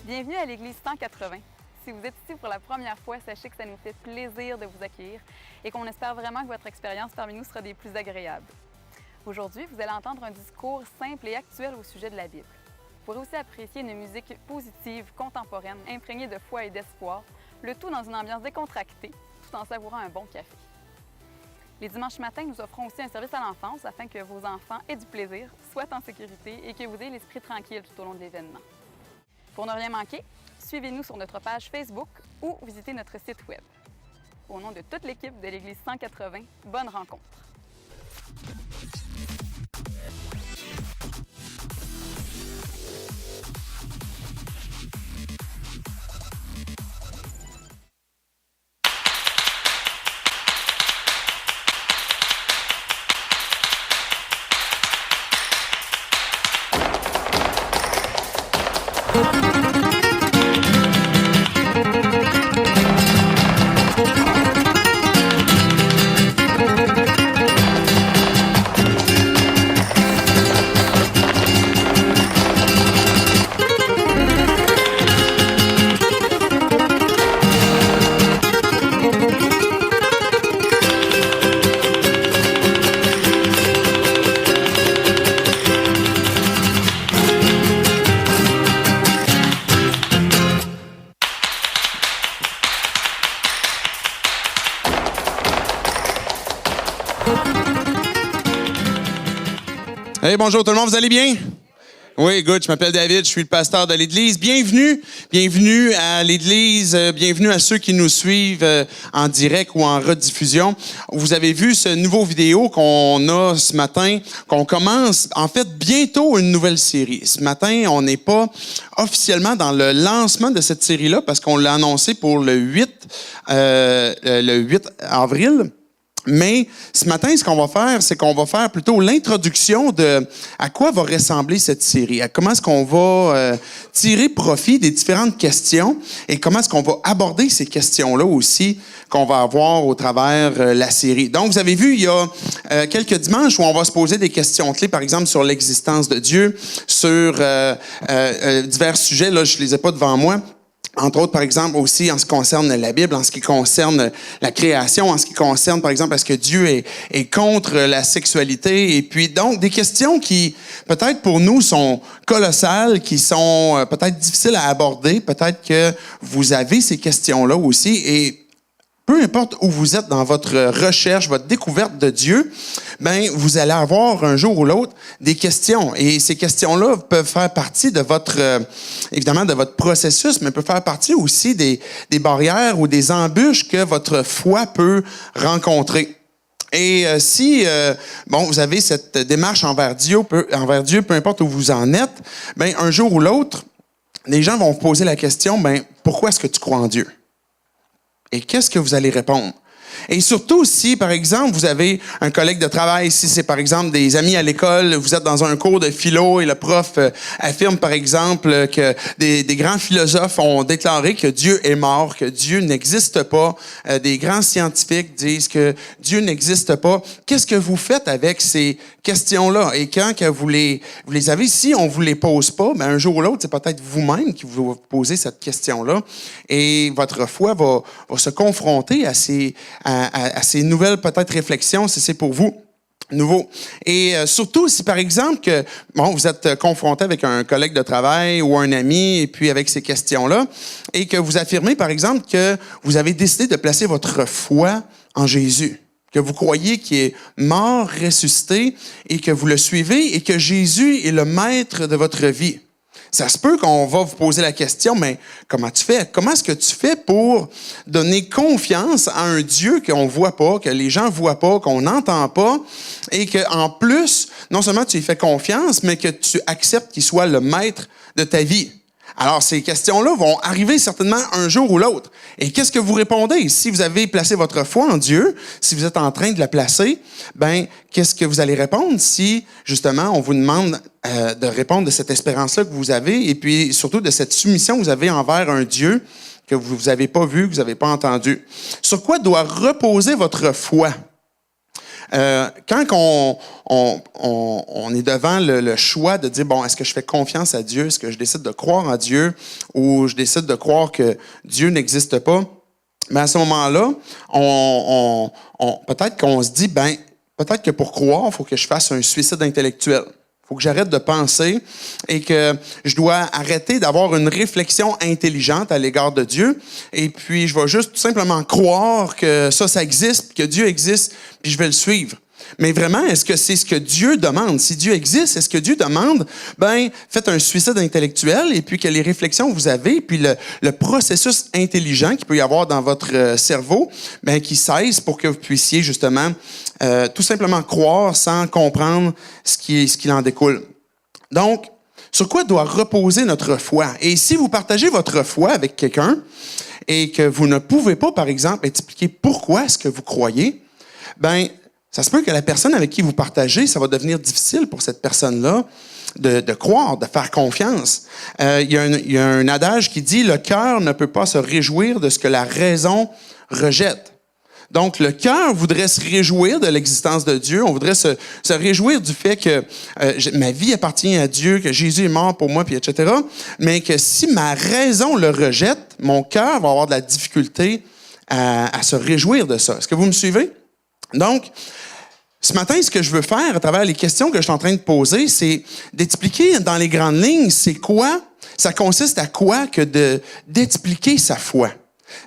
Bienvenue à l'Église 180. Si vous êtes ici pour la première fois, sachez que ça nous fait plaisir de vous accueillir et qu'on espère vraiment que votre expérience parmi nous sera des plus agréables. Aujourd'hui, vous allez entendre un discours simple et actuel au sujet de la Bible. Vous pourrez aussi apprécier une musique positive, contemporaine, imprégnée de foi et d'espoir, le tout dans une ambiance décontractée, tout en savourant un bon café. Les dimanches matins, nous offrons aussi un service à l'enfance afin que vos enfants aient du plaisir, soient en sécurité et que vous ayez l'esprit tranquille tout au long de l'événement. Pour ne rien manquer, suivez-nous sur notre page Facebook ou visitez notre site Web. Au nom de toute l'équipe de l'Église 180, bonne rencontre! Hey, bonjour tout le monde, vous allez bien? Oui, good, je m'appelle David, je suis le pasteur de l'Église. Bienvenue à l'Église, bienvenue à ceux qui nous suivent en direct ou en rediffusion. Vous avez vu ce nouveau vidéo qu'on a ce matin, qu'on commence en fait bientôt une nouvelle série. Ce matin, on n'est pas officiellement dans le lancement de cette série-là parce qu'on l'a annoncé pour le 8 avril. Mais ce matin, ce qu'on va faire, c'est qu'on va faire plutôt l'introduction de à quoi va ressembler cette série, à comment est-ce qu'on va tirer profit des différentes questions et comment est-ce qu'on va aborder ces questions-là aussi qu'on va avoir au travers la série. Donc, vous avez vu, il y a quelques dimanches où on va se poser des questions clés, par exemple, sur l'existence de Dieu, sur divers sujets, là, je les ai pas devant moi. Entre autres, par exemple, aussi en ce qui concerne la Bible, en ce qui concerne la création, en ce qui concerne, par exemple, est-ce que Dieu est contre la sexualité? Et puis, donc, des questions qui, peut-être pour nous, sont colossales, qui sont peut-être difficiles à aborder. Peut-être que vous avez ces questions-là aussi. Et peu importe où vous êtes dans votre recherche, votre découverte de Dieu, ben vous allez avoir un jour ou l'autre des questions. Et ces questions-là peuvent faire partie de votre, évidemment, de votre processus, mais peuvent faire partie aussi des barrières ou des embûches que votre foi peut rencontrer. Et si vous avez cette démarche envers Dieu, peu importe où vous en êtes, ben un jour ou l'autre, les gens vont vous poser la question, ben pourquoi est-ce que tu crois en Dieu? Et qu'est-ce que vous allez répondre? Et surtout, si, par exemple, vous avez un collègue de travail, si c'est, par exemple, des amis à l'école, vous êtes dans un cours de philo et le prof affirme, par exemple, que des grands philosophes ont déclaré que Dieu est mort, que Dieu n'existe pas, des grands scientifiques disent que Dieu n'existe pas. Qu'est-ce que vous faites avec ces questions-là? Et quand que vous les avez, si on vous les pose pas, ben un jour ou l'autre, c'est peut-être vous-même qui vous posez cette question-là. Et votre foi va se confronter à ces nouvelles peut-être réflexions, si c'est pour vous nouveau. Et surtout, si par exemple que vous êtes confronté avec un collègue de travail ou un ami, et puis avec ces questions-là, et que vous affirmez par exemple que vous avez décidé de placer votre foi en Jésus, que vous croyez qu'il est mort, ressuscité, et que vous le suivez, et que Jésus est le maître de votre vie. Ça se peut qu'on va vous poser la question, mais comment tu fais? Comment est-ce que tu fais pour donner confiance à un Dieu qu'on voit pas, que les gens voient pas, qu'on n'entend pas, et qu'en plus, non seulement tu lui fais confiance, mais que tu acceptes qu'il soit le maître de ta vie? Alors, ces questions-là vont arriver certainement un jour ou l'autre. Et qu'est-ce que vous répondez? Si vous avez placé votre foi en Dieu, si vous êtes en train de la placer, ben, qu'est-ce que vous allez répondre si, justement, on vous demande de répondre de cette espérance-là que vous avez et puis surtout de cette soumission que vous avez envers un Dieu que vous n'avez pas vu, que vous n'avez pas entendu? Sur quoi doit reposer votre foi? quand on est devant le choix de dire, bon, est-ce que je fais confiance à Dieu? Est-ce que je décide de croire en Dieu ou je décide de croire que Dieu n'existe pas? Mais à ce moment-là, peut-être qu'on se dit, ben, peut-être que pour croire, il faut que je fasse un suicide intellectuel. Il faut que j'arrête de penser et que je dois arrêter d'avoir une réflexion intelligente à l'égard de Dieu. Et puis, je vais juste tout simplement croire que ça existe, que Dieu existe, puis je vais le suivre. Mais vraiment, est-ce que c'est ce que Dieu demande? Si Dieu existe, est-ce que Dieu demande, ben, faites un suicide intellectuel et puis que les réflexions que vous avez, puis le processus intelligent qu'il peut y avoir dans votre cerveau, ben, qui cesse pour que vous puissiez justement tout simplement croire sans comprendre ce qu'il en découle. Donc, sur quoi doit reposer notre foi? Et si vous partagez votre foi avec quelqu'un et que vous ne pouvez pas, par exemple, expliquer pourquoi est-ce que vous croyez, ben, ça se peut que la personne avec qui vous partagez, ça va devenir difficile pour cette personne-là de croire, de faire confiance. Il y a un adage qui dit « Le cœur ne peut pas se réjouir de ce que la raison rejette ». Donc, le cœur voudrait se réjouir de l'existence de Dieu. On voudrait se réjouir du fait que ma vie appartient à Dieu, que Jésus est mort pour moi, puis etc. Mais que si ma raison le rejette, mon cœur va avoir de la difficulté à se réjouir de ça. Est-ce que vous me suivez? Donc, ce matin, ce que je veux faire à travers les questions que je suis en train de poser, c'est d'expliquer dans les grandes lignes, c'est quoi, ça consiste à quoi que d'expliquer sa foi.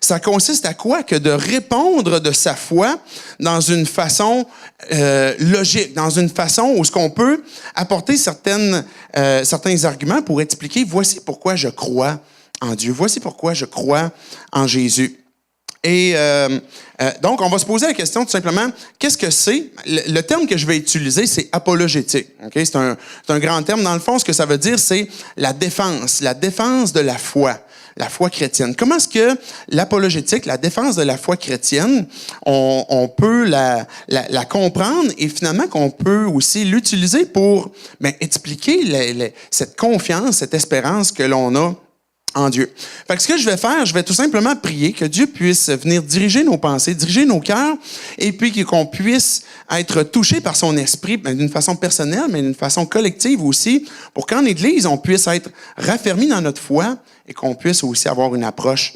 Ça consiste à quoi que de répondre de sa foi dans une façon logique, dans une façon où ce qu'on peut apporter certains arguments pour expliquer, voici pourquoi je crois en Dieu, voici pourquoi je crois en Jésus. Et donc, on va se poser la question tout simplement, qu'est-ce que c'est? Le terme que je vais utiliser, c'est apologétique. Okay? C'est un grand terme. Dans le fond, ce que ça veut dire, c'est la défense de la foi chrétienne. Comment est-ce que l'apologétique, la défense de la foi chrétienne, on peut la comprendre et finalement qu'on peut aussi l'utiliser pour expliquer cette confiance, cette espérance que l'on a en Dieu. Fait que ce que je vais faire, je vais tout simplement prier que Dieu puisse venir diriger nos pensées, diriger nos cœurs, et puis qu'on puisse être touché par son esprit d'une façon personnelle, mais d'une façon collective aussi, pour qu'en Église, on puisse être raffermi dans notre foi et qu'on puisse aussi avoir une approche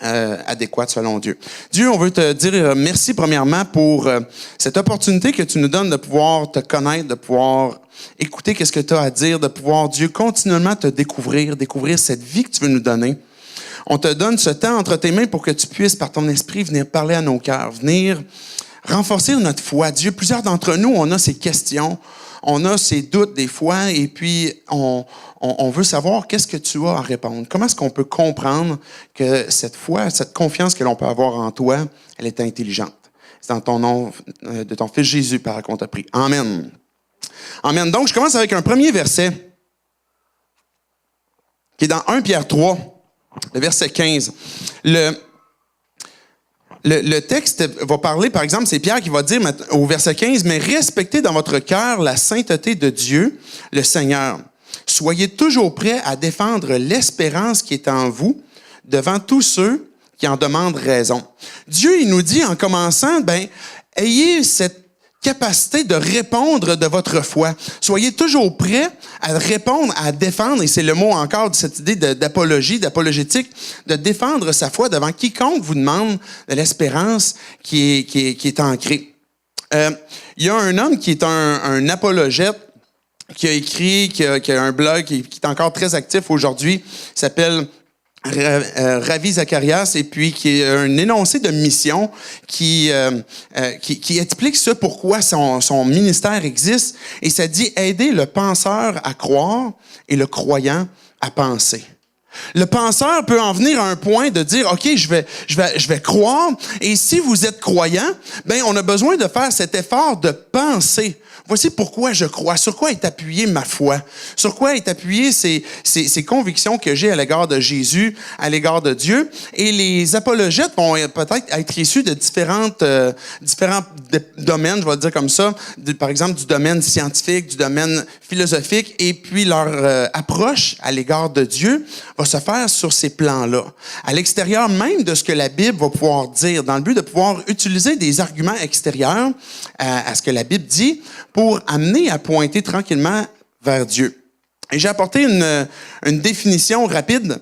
adéquate selon Dieu. Dieu, on veut te dire merci premièrement pour cette opportunité que tu nous donnes de pouvoir te connaître, de pouvoir écouter qu'est-ce que tu as à dire, de pouvoir, Dieu, continuellement te découvrir cette vie que tu veux nous donner. On te donne ce temps entre tes mains pour que tu puisses, par ton esprit, venir parler à nos cœurs, venir renforcer notre foi. Dieu, plusieurs d'entre nous, on a ces questions, on a ces doutes des fois, et puis on veut savoir qu'est-ce que tu as à répondre. Comment est-ce qu'on peut comprendre que cette foi, cette confiance que l'on peut avoir en toi, elle est intelligente. C'est dans ton nom de ton Fils Jésus, par qu'on t'a pris. Amen. Amen. Donc, je commence avec un premier verset qui est dans 1 Pierre 3, le verset 15. Le texte va parler, par exemple, c'est Pierre qui va dire au verset 15, « Mais respectez dans votre cœur la sainteté de Dieu, le Seigneur. Soyez toujours prêts à défendre l'espérance qui est en vous devant tous ceux qui en demandent raison. » Dieu, il nous dit en commençant, ayez cette capacité de répondre de votre foi. Soyez toujours prêts à répondre, à défendre, et c'est le mot encore de cette idée d'apologie, d'apologétique, de défendre sa foi devant quiconque vous demande de l'espérance qui est ancrée. Il y a un homme qui est un apologète, qui a écrit, qui a un blog, qui est encore très actif aujourd'hui, il s'appelle Ravi Zacharias, et puis qui est un énoncé de mission qui explique ce pourquoi son ministère existe, et ça dit aider le penseur à croire et le croyant à penser. Le penseur peut en venir à un point de dire, OK, je vais croire, et si vous êtes croyant, on a besoin de faire cet effort de penser. Voici pourquoi je crois. Sur quoi est appuyée ma foi? Sur quoi est appuyée ces convictions que j'ai à l'égard de Jésus, à l'égard de Dieu? Et les apologètes vont peut-être être issus de différents domaines, je vais le dire comme ça, par exemple du domaine scientifique, du domaine philosophique, et puis leur approche à l'égard de Dieu va va se faire sur ces plans-là, à l'extérieur même de ce que la Bible va pouvoir dire, dans le but de pouvoir utiliser des arguments extérieurs à ce que la Bible dit pour amener à pointer tranquillement vers Dieu. Et j'ai apporté une définition rapide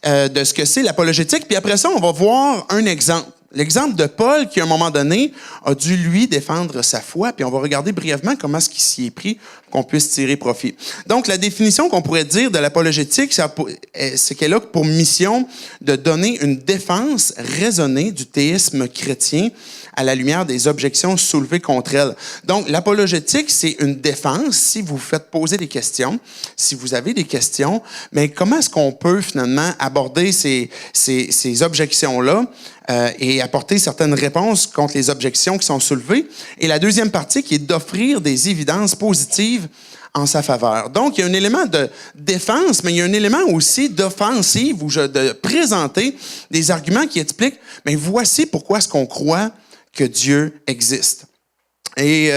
de ce que c'est l'apologétique, puis après ça, on va voir un exemple. L'exemple de Paul qui, à un moment donné, a dû, lui, défendre sa foi, puis on va regarder brièvement comment est-ce qu'il s'y est pris pour qu'on puisse tirer profit. Donc, la définition qu'on pourrait dire de l'apologétique, c'est qu'elle a pour mission de donner une défense raisonnée du théisme chrétien à la lumière des objections soulevées contre elle. Donc, l'apologétique, c'est une défense si vous faites poser des questions, si vous avez des questions, mais comment est-ce qu'on peut finalement aborder ces objections-là et apporter certaines réponses contre les objections qui sont soulevées. Et la deuxième partie qui est d'offrir des évidences positives en sa faveur. Donc, il y a un élément de défense, mais il y a un élément aussi d'offensive ou de présenter des arguments qui expliquent, mais voici pourquoi est-ce qu'on croit que Dieu existe. Et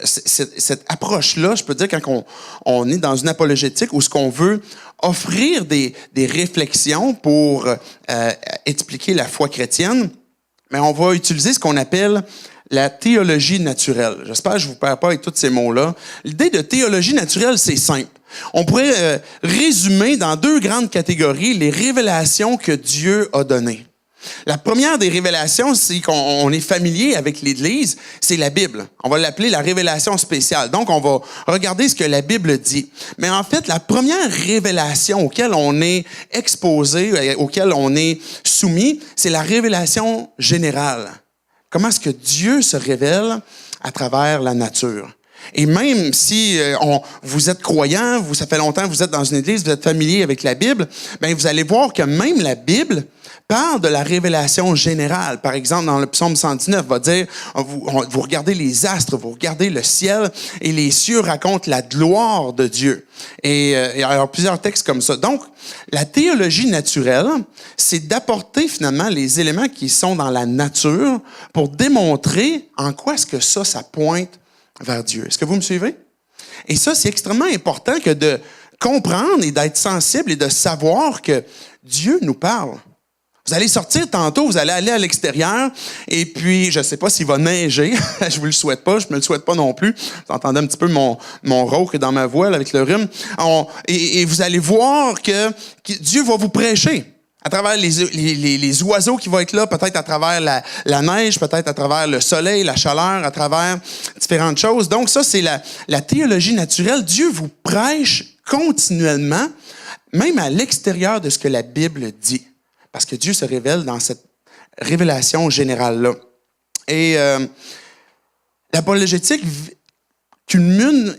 cette approche-là, je peux dire, quand on est dans une apologétique où ce qu'on veut offrir des réflexions pour expliquer la foi chrétienne, mais on va utiliser ce qu'on appelle la théologie naturelle. J'espère que je ne vous perds pas avec tous ces mots-là. L'idée de théologie naturelle, c'est simple. On pourrait résumer dans deux grandes catégories les révélations que Dieu a données. La première des révélations, c'est qu'on est familier avec l'Église, c'est la Bible. On va l'appeler la révélation spéciale. Donc, on va regarder ce que la Bible dit. Mais en fait, la première révélation auquel on est exposé, auquel on est soumis, c'est la révélation générale. Comment est-ce que Dieu se révèle à travers la nature? Et même si vous êtes croyant, ça fait longtemps que vous êtes dans une église, vous êtes familier avec la Bible, bien, vous allez voir que même la Bible parle de la révélation générale. Par exemple, dans le psaume 119, va dire, vous regardez les astres, vous regardez le ciel, et les cieux racontent la gloire de Dieu. Et il y a plusieurs textes comme ça. Donc, la théologie naturelle, c'est d'apporter finalement les éléments qui sont dans la nature pour démontrer en quoi est-ce que ça pointe vers Dieu. Est-ce que vous me suivez? Et ça, c'est extrêmement important que de comprendre et d'être sensible et de savoir que Dieu nous parle. Vous allez sortir tantôt, vous allez aller à l'extérieur, et puis, je ne sais pas s'il va neiger, je vous le souhaite pas, je me le souhaite pas non plus. Vous entendez un petit peu mon rauque dans ma voix là, avec le rhume. Et vous allez voir que Dieu va vous prêcher. À travers les oiseaux qui vont être là, peut-être à travers la neige, peut-être à travers le soleil, la chaleur, à travers différentes choses. Donc ça, c'est la théologie naturelle. Dieu vous prêche continuellement, même à l'extérieur de ce que la Bible dit. Parce que Dieu se révèle dans cette révélation générale-là. Et l'apologétique culmine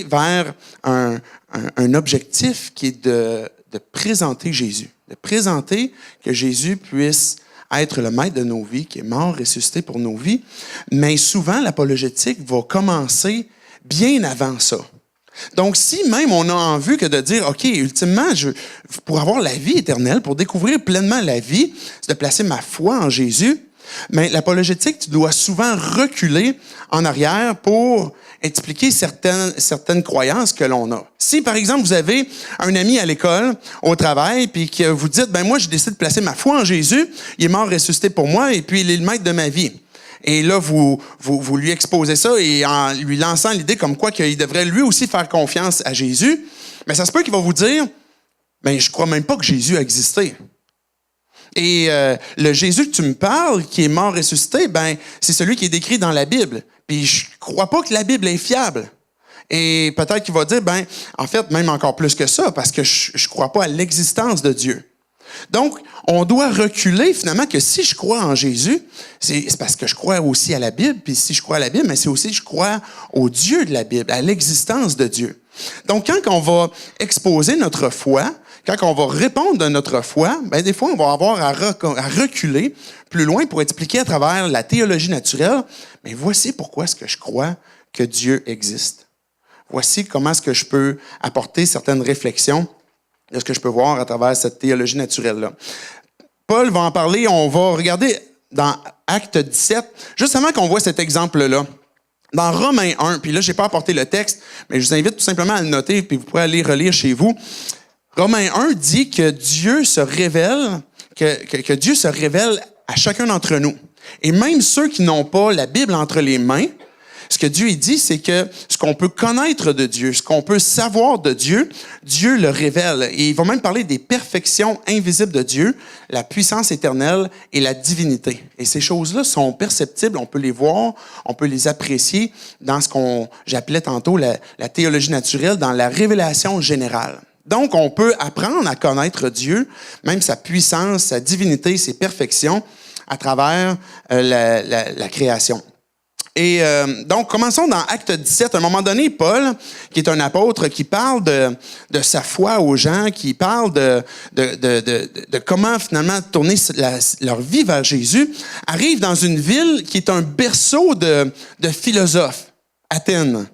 vers un objectif qui est de présenter Jésus. De présenter que Jésus puisse être le maître de nos vies, qui est mort, ressuscité pour nos vies. Mais souvent, l'apologétique va commencer bien avant ça. Donc, si même on a en vue que de dire, OK, ultimement, pour avoir la vie éternelle, pour découvrir pleinement la vie, c'est de placer ma foi en Jésus, mais l'apologétique, tu dois souvent reculer en arrière pour expliquer certaines croyances que l'on a. Si, par exemple, vous avez un ami à l'école, au travail, puis que vous dites, ben moi, j'ai décidé de placer ma foi en Jésus, il est mort ressuscité pour moi, et puis il est le maître de ma vie. Et là, vous lui exposez ça et en lui lançant l'idée comme quoi qu'il devrait lui aussi faire confiance à Jésus, mais ça se peut qu'il va vous dire, ben je crois même pas que Jésus a existé. Et le Jésus que tu me parles, qui est mort ressuscité, ben c'est celui qui est décrit dans la Bible. Puis je crois pas que la Bible est fiable. Et peut-être qu'il va dire, ben en fait, même encore plus que ça, parce que je crois pas à l'existence de Dieu. Donc, on doit reculer finalement que si je crois en Jésus, c'est parce que je crois aussi à la Bible, puis si je crois à la Bible, mais c'est aussi que je crois au Dieu de la Bible, à l'existence de Dieu. Donc, quand on va exposer notre foi, quand on va répondre de notre foi, ben des fois, on va avoir à reculer plus loin pour expliquer à travers la théologie naturelle, mais voici pourquoi est-ce que je crois que Dieu existe. Voici comment est-ce que je peux apporter certaines réflexions de ce que je peux voir à travers cette théologie naturelle-là. Paul va en parler, on va regarder dans Acte 17, juste avant qu'on voit cet exemple-là. Dans Romains 1, puis là, je n'ai pas apporté le texte, mais je vous invite tout simplement à le noter, puis vous pourrez aller relire chez vous. Romains 1 dit que Dieu se révèle, que Dieu se révèle à chacun d'entre nous. Et même ceux qui n'ont pas la Bible entre les mains, ce que Dieu dit, c'est que ce qu'on peut connaître de Dieu, ce qu'on peut savoir de Dieu, Dieu le révèle. Et il va même parler des perfections invisibles de Dieu, la puissance éternelle et la divinité. Et ces choses-là sont perceptibles, on peut les voir, on peut les apprécier dans ce j'appelais tantôt la théologie naturelle, dans la révélation générale. Donc, on peut apprendre à connaître Dieu, même sa puissance, sa divinité, ses perfections, à travers la création. Et donc, commençons dans Acte 17. À un moment donné, Paul, qui est un apôtre, qui parle de sa foi aux gens, qui parle de comment finalement tourner leur vie vers Jésus, arrive dans une ville qui est un berceau de philosophes, Athènes.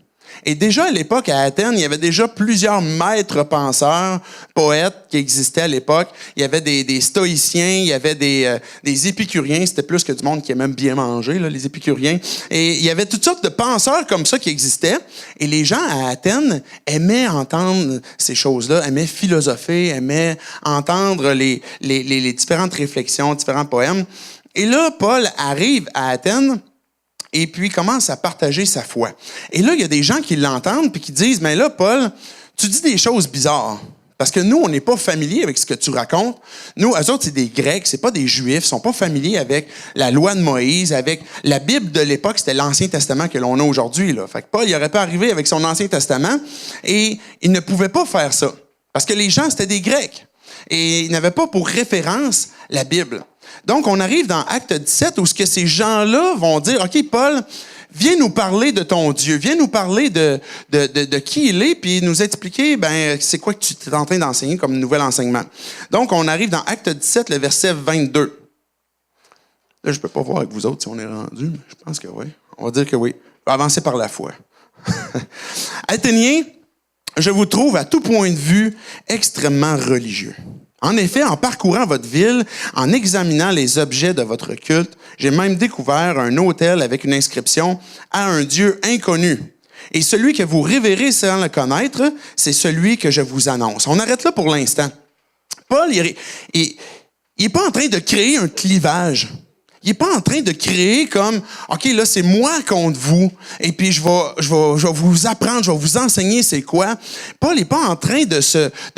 Et déjà à l'époque, à Athènes, il y avait déjà plusieurs maîtres penseurs, poètes qui existaient à l'époque. Il y avait des stoïciens, il y avait des épicuriens. C'était plus que du monde qui aimait bien manger, là, les épicuriens. Et il y avait toutes sortes de penseurs comme ça qui existaient. Et les gens à Athènes aimaient entendre ces choses-là, aimaient philosopher, aimaient entendre les différentes réflexions, différents poèmes. Et là, Paul arrive à Athènes, et puis commence à partager sa foi. Et là, il y a des gens qui l'entendent puis qui disent, mais là, Paul, tu dis des choses bizarres. Parce que nous, on n'est pas familiers avec ce que tu racontes. Nous, eux autres, c'est des Grecs, c'est pas des Juifs, ils sont pas familiers avec la loi de Moïse, avec la Bible de l'époque, c'était l'Ancien Testament que l'on a aujourd'hui, là. Fait que Paul, il aurait pas arrivé avec son Ancien Testament et il ne pouvait pas faire ça. Parce que les gens, c'était des Grecs. Et ils n'avaient pas pour référence la Bible. Donc, on arrive dans Acte 17 où ce que ces gens-là vont dire, OK, Paul, viens nous parler de ton Dieu, viens nous parler de qui il est, puis nous expliquer, c'est quoi que tu es en train d'enseigner comme nouvel enseignement. Donc, on arrive dans Acte 17, le verset 22. Là, je peux pas voir avec vous autres si on est rendu, mais je pense que oui. On va dire que oui. On va avancer par la foi. Athéniens, je vous trouve à tout point de vue extrêmement religieux. En effet, en parcourant votre ville, en examinant les objets de votre culte, j'ai même découvert un autel avec une inscription « à un Dieu inconnu ». Et celui que vous révérez sans le connaître, c'est celui que je vous annonce. On arrête là pour l'instant. Paul, il est pas en train de créer un clivage. Il n'est pas en train de créer comme, OK, là, c'est moi contre vous, et puis je vais vous apprendre, je vais vous enseigner c'est quoi. Paul n'est pas en train de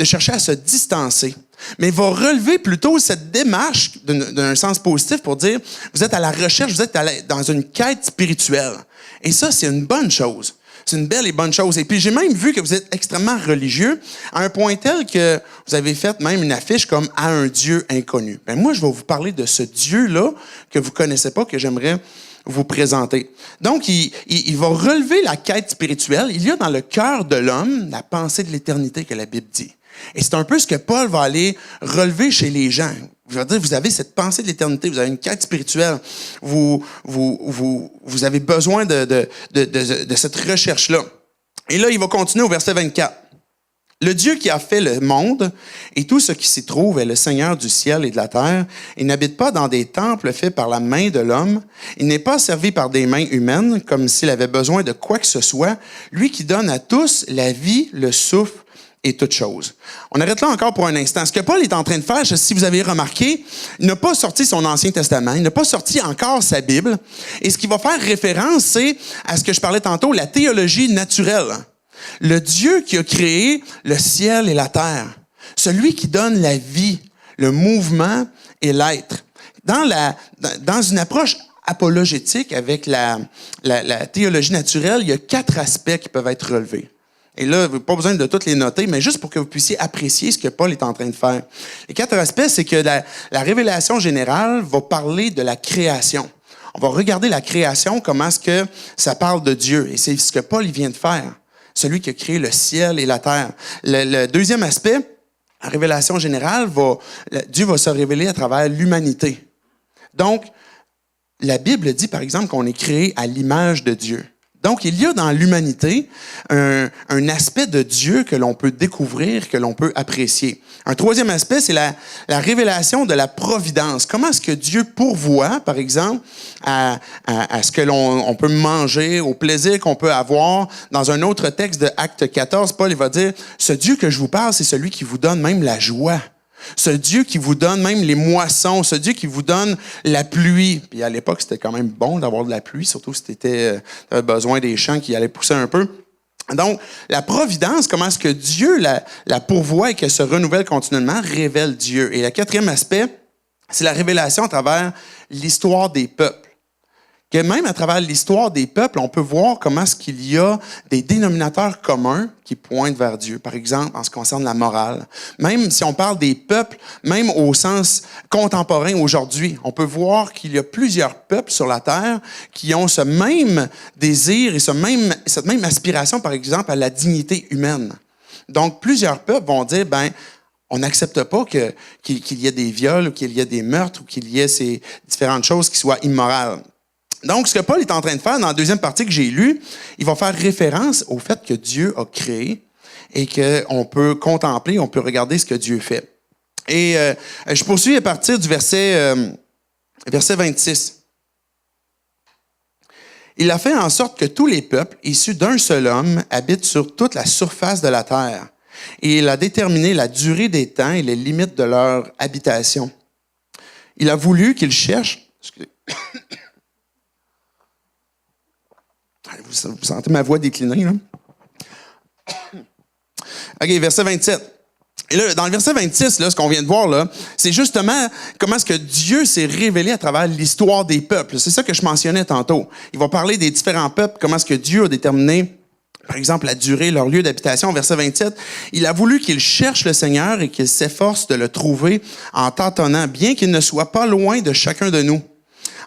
chercher à se distancer, mais il va relever plutôt cette démarche d'un sens positif pour dire, vous êtes à la recherche, vous êtes dans une quête spirituelle. Et ça, c'est une bonne chose. C'est une belle et bonne chose. Et puis, j'ai même vu que vous êtes extrêmement religieux, à un point tel que vous avez fait même une affiche comme « à un Dieu inconnu ». Ben moi, je vais vous parler de ce Dieu-là que vous connaissez pas, que j'aimerais vous présenter. Donc, il va relever la quête spirituelle. Il y a dans le cœur de l'homme la pensée de l'éternité que la Bible dit. Et c'est un peu ce que Paul va aller relever chez les gens. Je veux dire, vous avez cette pensée de l'éternité, vous avez une quête spirituelle, vous avez besoin de cette recherche-là. Et là, il va continuer au verset 24. Le Dieu qui a fait le monde et tout ce qui s'y trouve est le Seigneur du ciel et de la terre. Il n'habite pas dans des temples faits par la main de l'homme. Il n'est pas servi par des mains humaines comme s'il avait besoin de quoi que ce soit. Lui qui donne à tous la vie, le souffle et toute chose. On arrête là encore pour un instant. Ce que Paul est en train de faire, si vous avez remarqué, il n'a pas sorti son Ancien Testament, il n'a pas sorti encore sa Bible. Et ce qui va faire référence, c'est à ce que je parlais tantôt, la théologie naturelle. Le Dieu qui a créé le ciel et la terre. Celui qui donne la vie, le mouvement et l'être. Dans une approche apologétique avec la théologie naturelle, il y a 4 aspects qui peuvent être relevés. Et là, pas besoin de toutes les noter, mais juste pour que vous puissiez apprécier ce que Paul est en train de faire. Les 4 aspects, c'est que la révélation générale va parler de la création. On va regarder la création, comment est-ce que ça parle de Dieu. Et c'est ce que Paul vient de faire. Celui qui a créé le ciel et la terre. Le deuxième aspect, la révélation générale, Dieu va se révéler à travers l'humanité. Donc, la Bible dit, par exemple, qu'on est créé à l'image de Dieu. Donc, il y a dans l'humanité un aspect de Dieu que l'on peut découvrir, que l'on peut apprécier. Un troisième aspect, c'est la révélation de la providence. Comment est-ce que Dieu pourvoit, par exemple, à ce que l'on peut manger, au plaisir qu'on peut avoir. Dans un autre texte de Acte 14, Paul il va dire, « Ce Dieu que je vous parle, c'est celui qui vous donne même la joie. » Ce Dieu qui vous donne même les moissons, ce Dieu qui vous donne la pluie. Puis à l'époque, c'était quand même bon d'avoir de la pluie, surtout si tu avais besoin des champs qui allaient pousser un peu. Donc, la providence, comment est-ce que Dieu la pourvoit et qu'elle se renouvelle continuellement, révèle Dieu. Et le quatrième aspect, c'est la révélation à travers l'histoire des peuples. Que même à travers l'histoire des peuples, on peut voir comment est-ce qu'il y a des dénominateurs communs qui pointent vers Dieu. Par exemple, en ce qui concerne la morale. Même si on parle des peuples, même au sens contemporain aujourd'hui, on peut voir qu'il y a plusieurs peuples sur la terre qui ont ce même désir et cette même aspiration, par exemple, à la dignité humaine. Donc, plusieurs peuples vont dire, on n'accepte pas qu'il y ait des viols, ou qu'il y ait des meurtres, ou qu'il y ait ces différentes choses qui soient immorales. Donc, ce que Paul est en train de faire dans la deuxième partie que j'ai lue, il va faire référence au fait que Dieu a créé et qu'on peut contempler, on peut regarder ce que Dieu fait. Et je poursuis à partir du verset 26. Il a fait en sorte que tous les peuples, issus d'un seul homme, habitent sur toute la surface de la terre. Et il a déterminé la durée des temps et les limites de leur habitation. Il a voulu qu'ils cherchent... Vous sentez ma voix décliner, là? OK, verset 27. Et là, dans le verset 26, là, ce qu'on vient de voir, là, c'est justement comment est-ce que Dieu s'est révélé à travers l'histoire des peuples. C'est ça que je mentionnais tantôt. Il va parler des différents peuples, comment est-ce que Dieu a déterminé, par exemple, la durée, leur lieu d'habitation. Verset 27, il a voulu qu'ils cherchent le Seigneur et qu'ils s'efforcent de le trouver en tâtonnant, bien qu'il ne soit pas loin de chacun de nous.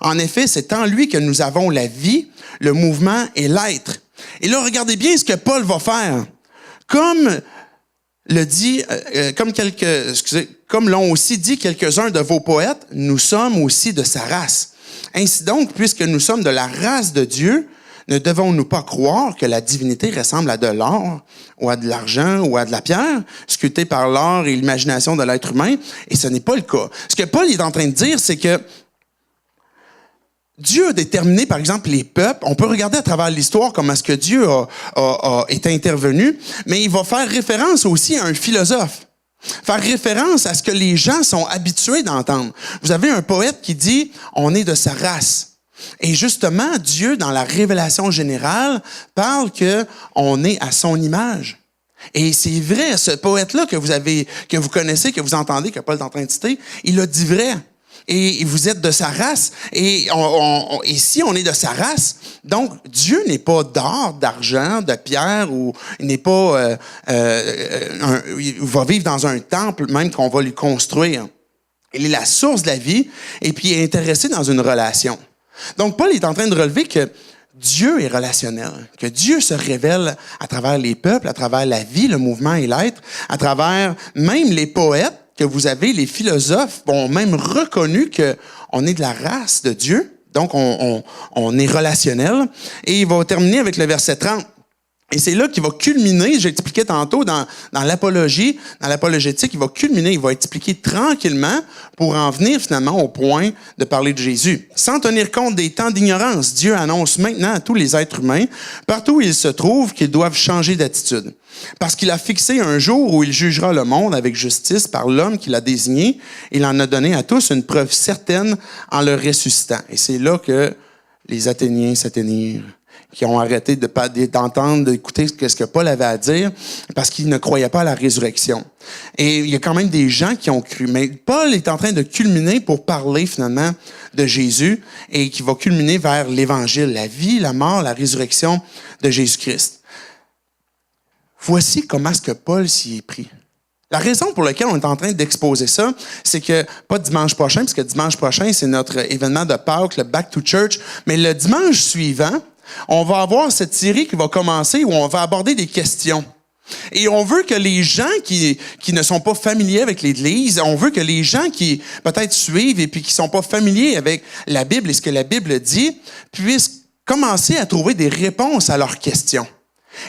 En effet, c'est en lui que nous avons la vie, le mouvement et l'être. Et là, regardez bien ce que Paul va faire. Comme l'ont aussi dit quelques-uns de vos poètes, nous sommes aussi de sa race. Ainsi donc, puisque nous sommes de la race de Dieu, ne devons-nous pas croire que la divinité ressemble à de l'or, ou à de l'argent, ou à de la pierre, sculptée par l'art et l'imagination de l'être humain? Et ce n'est pas le cas. Ce que Paul est en train de dire, c'est que Dieu a déterminé, par exemple, les peuples. On peut regarder à travers l'histoire comment est-ce que Dieu est intervenu, mais il va faire référence aussi à un philosophe. Faire référence à ce que les gens sont habitués d'entendre. Vous avez un poète qui dit « on est de sa race ». Et justement, Dieu, dans la révélation générale, parle qu'on est à son image. Et c'est vrai, ce poète-là que vous connaissez, que vous entendez, que Paul est en train de citer, il a dit vrai. Et vous êtes de sa race. Et si on est de sa race, donc Dieu n'est pas d'or, d'argent, de pierre, ou il n'est pas, il va vivre dans un temple même qu'on va lui construire. Il est la source de la vie et puis il est intéressé dans une relation. Donc Paul est en train de relever que Dieu est relationnel, que Dieu se révèle à travers les peuples, à travers la vie, le mouvement et l'être, à travers même les poètes que vous avez, les philosophes ont même reconnu qu'on est de la race de Dieu, donc on est relationnel. Et il va terminer avec le verset 30. Et c'est là qu'il va culminer, j'expliquais tantôt dans l'apologie, dans l'apologétique, il va expliquer tranquillement pour en venir finalement au point de parler de Jésus. Sans tenir compte des temps d'ignorance, Dieu annonce maintenant à tous les êtres humains, partout où ils se trouvent, qu'ils doivent changer d'attitude. Parce qu'il a fixé un jour où il jugera le monde avec justice par l'homme qu'il a désigné. Il en a donné à tous une preuve certaine en le ressuscitant. Et c'est là que les Athéniens s'atteignirent, qui ont arrêté d'entendre, d'écouter ce que Paul avait à dire, parce qu'ils ne croyaient pas à la résurrection. Et il y a quand même des gens qui ont cru. Mais Paul est en train de culminer pour parler finalement de Jésus et qui va culminer vers l'Évangile, la vie, la mort, la résurrection de Jésus-Christ. Voici comment est-ce que Paul s'y est pris. La raison pour laquelle on est en train d'exposer ça, c'est que, pas dimanche prochain, parce que dimanche prochain, c'est notre événement de Pâques, le Back to Church, mais le dimanche suivant, on va avoir cette série qui va commencer où on va aborder des questions. Et on veut que les gens qui ne sont pas familiers avec l'Église, on veut que les gens qui peut-être suivent et puis qui sont pas familiers avec la Bible et ce que la Bible dit, puissent commencer à trouver des réponses à leurs questions.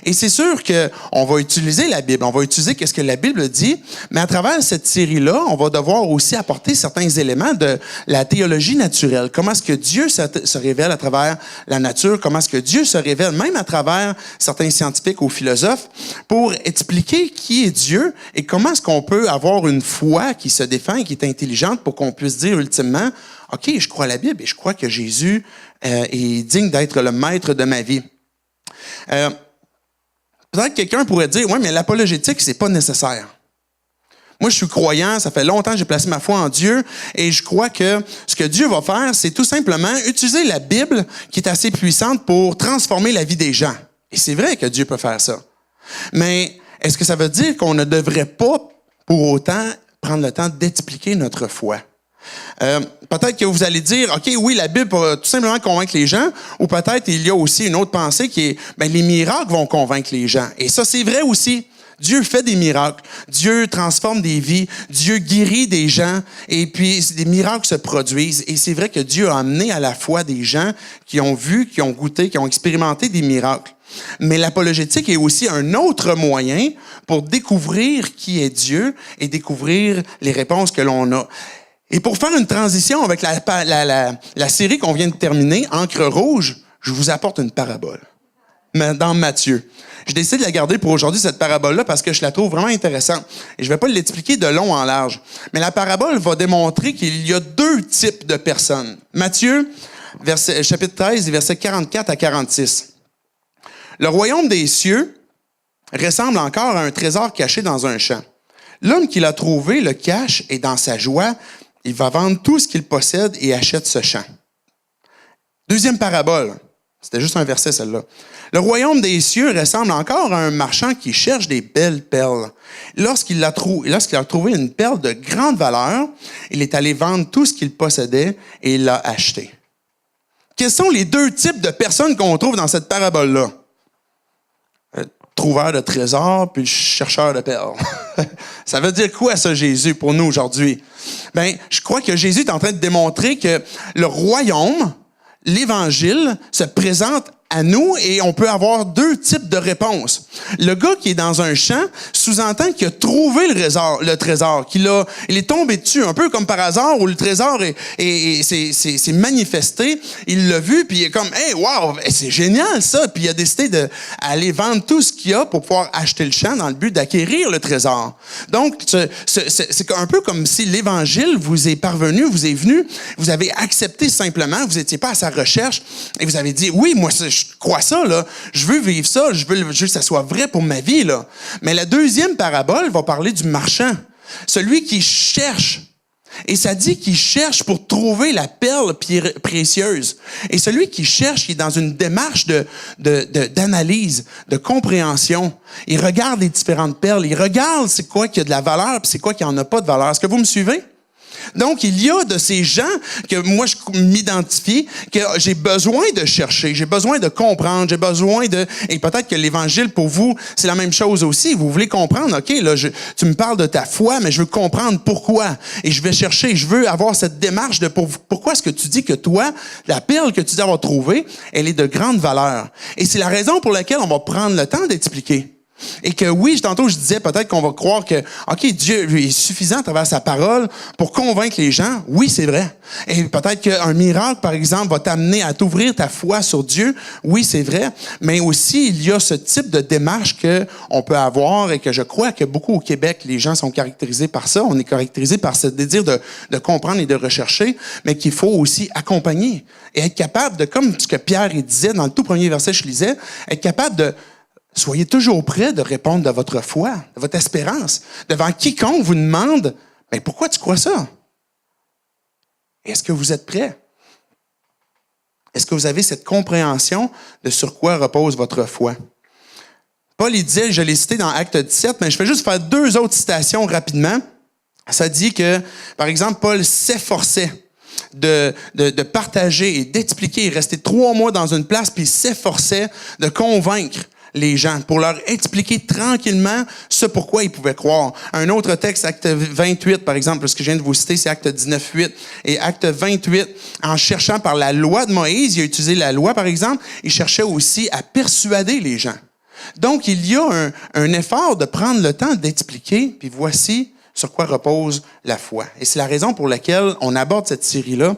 Et c'est sûr qu'on va utiliser la Bible, on va utiliser ce que la Bible dit, mais à travers cette série-là, on va devoir aussi apporter certains éléments de la théologie naturelle. Comment est-ce que Dieu se révèle à travers la nature? Comment est-ce que Dieu se révèle même à travers certains scientifiques ou philosophes pour expliquer qui est Dieu et comment est-ce qu'on peut avoir une foi qui se défend et qui est intelligente pour qu'on puisse dire ultimement, OK, je crois à la Bible et je crois que Jésus est digne d'être le maître de ma vie. Peut-être que quelqu'un pourrait dire, oui, mais l'apologétique, c'est pas nécessaire. Moi, je suis croyant, ça fait longtemps que j'ai placé ma foi en Dieu et je crois que ce que Dieu va faire, c'est tout simplement utiliser la Bible qui est assez puissante pour transformer la vie des gens. Et c'est vrai que Dieu peut faire ça. Mais est-ce que ça veut dire qu'on ne devrait pas pour autant prendre le temps d'expliquer notre foi? Peut-être que vous allez dire, OK, oui, la Bible va tout simplement convaincre les gens, ou peut-être il y a aussi une autre pensée qui est, les miracles vont convaincre les gens. Et ça, c'est vrai aussi. Dieu fait des miracles. Dieu transforme des vies. Dieu guérit des gens. Et puis, des miracles se produisent. Et c'est vrai que Dieu a amené à la foi des gens qui ont vu, qui ont goûté, qui ont expérimenté des miracles. Mais l'apologétique est aussi un autre moyen pour découvrir qui est Dieu et découvrir les réponses que l'on a. Et pour faire une transition avec la série qu'on vient de terminer, Encre rouge, je vous apporte une parabole. Dans Matthieu. J'ai décidé de la garder pour aujourd'hui, cette parabole-là, parce que je la trouve vraiment intéressante. Et je ne vais pas l'expliquer de long en large. Mais la parabole va démontrer qu'il y a deux types de personnes. Matthieu, chapitre 13, versets 44 à 46. Le royaume des cieux ressemble encore à un trésor caché dans un champ. L'homme qui l'a trouvé le cache et dans sa joie, il va vendre tout ce qu'il possède et achète ce champ. Deuxième parabole. C'était juste un verset, celle-là. Le royaume des cieux ressemble encore à un marchand qui cherche des belles perles. Lorsqu'il a trouvé une perle de grande valeur, il est allé vendre tout ce qu'il possédait et il l'a acheté. Quels sont les deux types de personnes qu'on trouve dans cette parabole-là? Le trouveur de trésors puis le chercheur de perles. Ça veut dire quoi, ça, Jésus, pour nous aujourd'hui? Je crois que Jésus est en train de démontrer que le royaume, l'Évangile, se présente à nous et on peut avoir deux types de réponses. Le gars qui est dans un champ sous-entend qu'il a trouvé le trésor, il est tombé dessus, un peu comme par hasard, où le trésor s'est manifesté, il l'a vu, puis il est comme « Hey, wow, c'est génial ça! » Puis il a décidé d'aller vendre tout ce qu'il a pour pouvoir acheter le champ dans le but d'acquérir le trésor. Donc, c'est un peu comme si l'Évangile vous est parvenu, vous est venu, vous avez accepté simplement, vous n'étiez pas à sa recherche et vous avez dit « Oui, moi, je crois ça, là. Je veux vivre ça. Je veux que ça soit vrai pour ma vie, là. » Mais la deuxième parabole va parler du marchand. Celui qui cherche. Et ça dit qu'il cherche pour trouver la perle précieuse. Et celui qui cherche, il est dans une démarche d'analyse, de compréhension. Il regarde les différentes perles. Il regarde c'est quoi qui a de la valeur puis c'est quoi qui en a pas de valeur. Est-ce que vous me suivez? Donc, il y a de ces gens que moi, je m'identifie, que j'ai besoin de chercher, j'ai besoin de comprendre, j'ai besoin de... Et peut-être que l'Évangile, pour vous, c'est la même chose aussi. Vous voulez comprendre, OK, là, tu me parles de ta foi, mais je veux comprendre pourquoi. Et je vais chercher, je veux avoir cette démarche de pourquoi est-ce que tu dis que toi, la perle que tu dis avoir trouvée, elle est de grande valeur. Et c'est la raison pour laquelle on va prendre le temps d'expliquer. Et que oui, tantôt je disais peut-être qu'on va croire que, OK, Dieu est suffisant à travers sa parole pour convaincre les gens. Oui, c'est vrai. Et peut-être qu'un miracle, par exemple, va t'amener à t'ouvrir ta foi sur Dieu. Oui, c'est vrai. Mais aussi, il y a ce type de démarche qu'on peut avoir et que je crois que beaucoup au Québec, les gens sont caractérisés par ça. On est caractérisés par ce désir de comprendre et de rechercher, mais qu'il faut aussi accompagner et être capable de, comme ce que Pierre disait dans le tout premier verset que je lisais, être capable de soyez toujours prêts de répondre de votre foi, de votre espérance, devant quiconque vous demande « Mais pourquoi tu crois ça? » Est-ce que vous êtes prêts? Est-ce que vous avez cette compréhension de sur quoi repose votre foi? Paul, il disait, je l'ai cité dans Acte 17, mais je vais juste faire deux autres citations rapidement. Ça dit que, par exemple, Paul s'efforçait de partager et d'expliquer. Il restait 3 mois dans une place, puis il s'efforçait de convaincre les gens, pour leur expliquer tranquillement ce pourquoi ils pouvaient croire. Un autre texte, Acte 28, par exemple, ce que je viens de vous citer, c'est Acte 19, 8. Et Acte 28, en cherchant par la loi de Moïse, il a utilisé la loi, par exemple, il cherchait aussi à persuader les gens. Donc, il y a un effort de prendre le temps d'expliquer, puis voici sur quoi repose la foi. Et c'est la raison pour laquelle on aborde cette série-là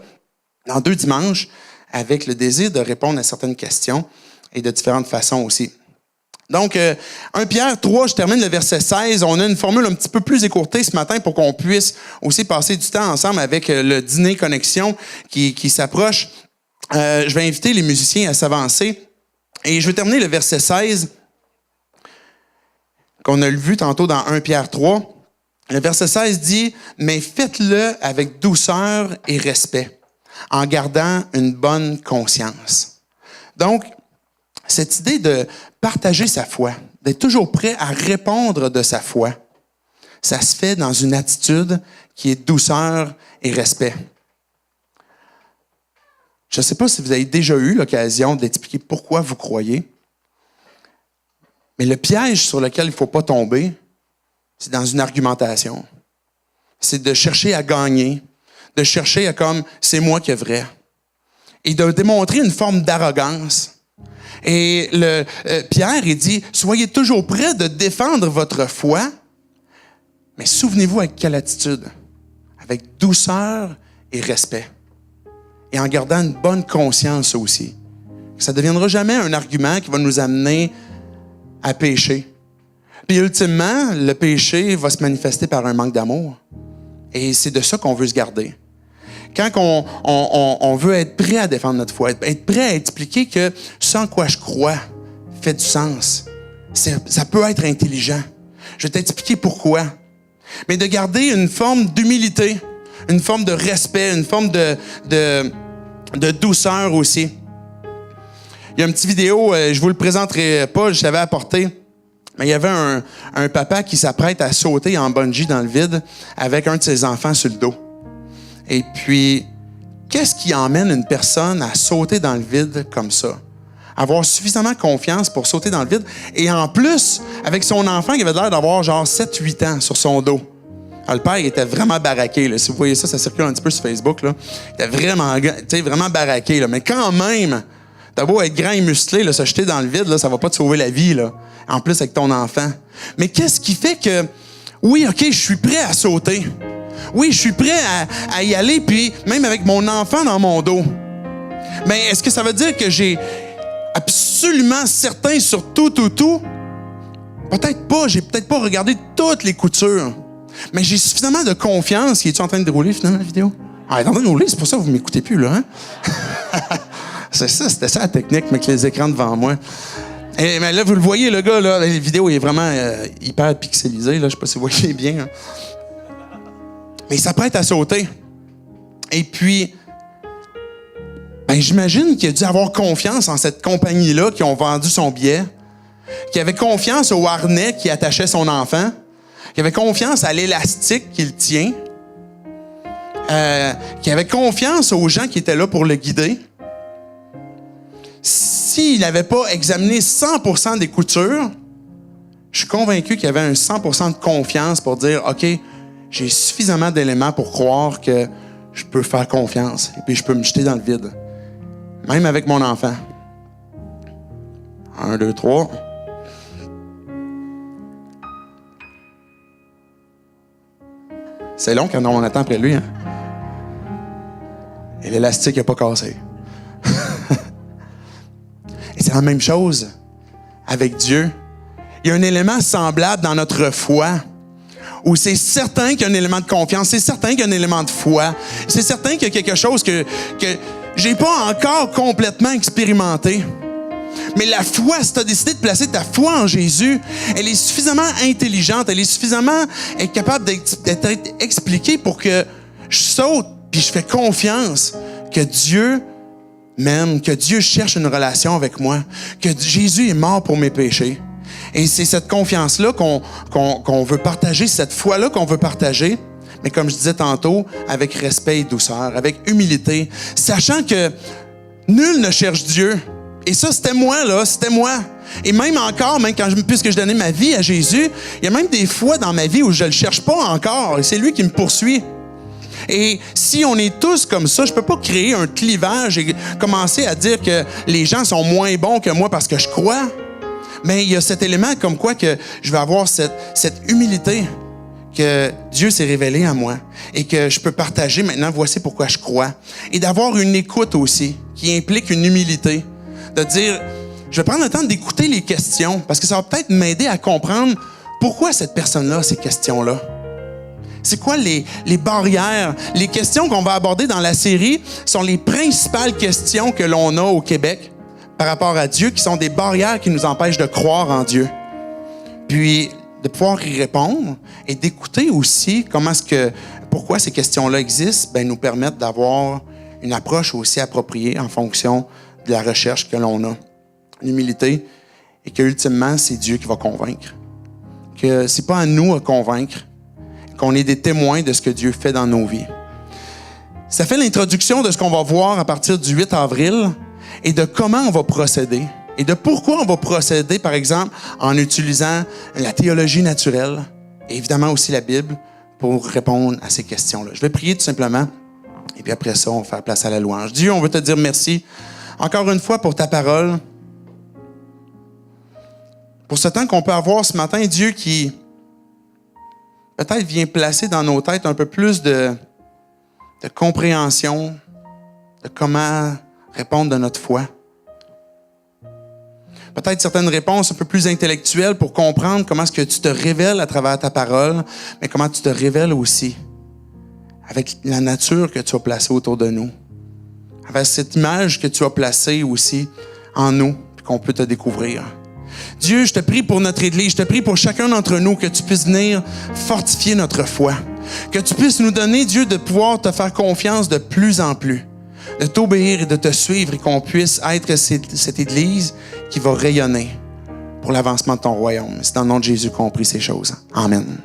dans 2 dimanches, avec le désir de répondre à certaines questions et de différentes façons aussi. Donc, 1 Pierre 3, je termine le verset 16. On a une formule un petit peu plus écourtée ce matin pour qu'on puisse aussi passer du temps ensemble avec le dîner connexion qui s'approche. Je vais inviter les musiciens à s'avancer. Et je vais terminer le verset 16 qu'on a vu tantôt dans 1 Pierre 3. Le verset 16 dit « Mais faites-le avec douceur et respect, en gardant une bonne conscience. » Donc, cette idée de partager sa foi, d'être toujours prêt à répondre de sa foi, ça se fait dans une attitude qui est douceur et respect. Je ne sais pas si vous avez déjà eu l'occasion d'expliquer pourquoi vous croyez, mais le piège sur lequel il ne faut pas tomber, c'est dans une argumentation. C'est de chercher à gagner, de chercher à comme « c'est moi qui est vrai ». Et de démontrer une forme d'arrogance. Et Pierre, il dit « Soyez toujours prêts de défendre votre foi, mais souvenez-vous avec quelle attitude? Avec douceur et respect. Et en gardant une bonne conscience aussi. Ça ne deviendra jamais un argument qui va nous amener à pécher. Puis ultimement, le péché va se manifester par un manque d'amour. Et c'est de ça qu'on veut se garder. Quand on veut être prêt à défendre notre foi, être prêt à expliquer que ce en quoi je crois fait du sens, ça peut être intelligent. Je vais t'expliquer pourquoi. Mais de garder une forme d'humilité, une forme de respect, une forme de douceur aussi. Il y a une petite vidéo, je vous le présenterai pas, je l'avais apporté. Mais il y avait un papa qui s'apprête à sauter en bungee dans le vide avec un de ses enfants sur le dos. Et puis, qu'est-ce qui emmène une personne à sauter dans le vide comme ça? Avoir suffisamment confiance pour sauter dans le vide. Et en plus, avec son enfant qui avait l'air d'avoir genre 7-8 ans sur son dos. Alors, le père, il était vraiment baraqué. Là. Si vous voyez ça, ça circule un petit peu sur Facebook. Là. Il était vraiment baraqué. Là. Mais quand même, t'as beau être grand et musclé, là, se jeter dans le vide, là, ça va pas te sauver la vie. Là. En plus avec ton enfant. Mais qu'est-ce qui fait que, oui, OK, je suis prêt à sauter. Oui, je suis prêt à y aller, puis même avec mon enfant dans mon dos. Mais est-ce que ça veut dire que j'ai absolument certain sur tout? Peut-être pas. J'ai peut-être pas regardé toutes les coutures. Mais j'ai suffisamment de confiance. Es-tu en train de dérouler, finalement, la vidéo? Ah, elle est en train de rouler, c'est pour ça que vous m'écoutez plus, là, hein? C'était ça la technique, mais avec les écrans devant moi. Et, mais là, vous le voyez, le gars, là, la vidéo est vraiment hyper pixelisée, là. Je sais pas si vous voyez bien. Hein. Mais il s'apprête à sauter. Et puis, j'imagine qu'il a dû avoir confiance en cette compagnie-là qui ont vendu son billet, qui avait confiance au harnais qui attachait son enfant, qui avait confiance à l'élastique qu'il tient, qui avait confiance aux gens qui étaient là pour le guider. S'il n'avait pas examiné 100% des coutures, je suis convaincu qu'il y avait un 100% de confiance pour dire « OK, j'ai suffisamment d'éléments pour croire que je peux faire confiance et puis je peux me jeter dans le vide. » Même avec mon enfant. 1, 2, 3. C'est long quand on attend après lui. Hein? Et l'élastique n'a pas cassé. Et c'est la même chose avec Dieu. Il y a un élément semblable dans notre foi où c'est certain qu'il y a un élément de confiance, c'est certain qu'il y a un élément de foi, c'est certain qu'il y a quelque chose que j'ai pas encore complètement expérimenté. Mais la foi, si tu as décidé de placer ta foi en Jésus, elle est suffisamment intelligente, elle est suffisamment capable d'être expliquée pour que je saute puis je fais confiance que Dieu m'aime, que Dieu cherche une relation avec moi, que Jésus est mort pour mes péchés. Et c'est cette confiance-là qu'on veut partager, cette foi-là qu'on veut partager, mais comme je disais tantôt, avec respect et douceur, avec humilité, sachant que nul ne cherche Dieu Et ça, c'était moi, là, c'était moi. Et même encore, puisque je donnais ma vie à Jésus, il y a même des fois dans ma vie où je le cherche pas encore. Et c'est lui qui me poursuit. Et si on est tous comme ça, je peux pas créer un clivage et commencer à dire que les gens sont moins bons que moi parce que je crois. Mais il y a cet élément comme quoi que je vais avoir cette humilité que Dieu s'est révélé à moi et que je peux partager maintenant, voici pourquoi je crois. Et d'avoir une écoute aussi qui implique une humilité. De dire, je vais prendre le temps d'écouter les questions parce que ça va peut-être m'aider à comprendre pourquoi cette personne-là a ces questions-là. C'est quoi les barrières? Les questions qu'on va aborder dans la série sont les principales questions que l'on a au Québec par rapport à Dieu, qui sont des barrières qui nous empêchent de croire en Dieu. Puis, de pouvoir y répondre et d'écouter aussi pourquoi ces questions-là existent, nous permettent d'avoir une approche aussi appropriée en fonction de la recherche que l'on a. L'humilité, et que ultimement, c'est Dieu qui va convaincre. Que c'est pas à nous à convaincre, qu'on est des témoins de ce que Dieu fait dans nos vies. Ça fait l'introduction de ce qu'on va voir à partir du 8 avril et de comment on va procéder et de pourquoi on va procéder, par exemple, en utilisant la théologie naturelle et évidemment aussi la Bible pour répondre à ces questions-là. Je vais prier tout simplement et puis après ça, on va faire place à la louange. Dieu, on veut te dire merci encore une fois pour ta parole, pour ce temps qu'on peut avoir ce matin, Dieu qui peut-être vient placer dans nos têtes un peu plus de compréhension de comment répondre de notre foi. Peut-être certaines réponses un peu plus intellectuelles pour comprendre comment est-ce que tu te révèles à travers ta parole, mais comment tu te révèles aussi avec la nature que tu as placée autour de nous, avec cette image que tu as placée aussi en nous, puis qu'on peut te découvrir. Dieu, je te prie pour notre Église, je te prie pour chacun d'entre nous que tu puisses venir fortifier notre foi, que tu puisses nous donner, Dieu, de pouvoir te faire confiance de plus en plus, de t'obéir et de te suivre et qu'on puisse être cette Église qui va rayonner pour l'avancement de ton royaume. C'est dans le nom de Jésus qu'on prie ces choses. Amen.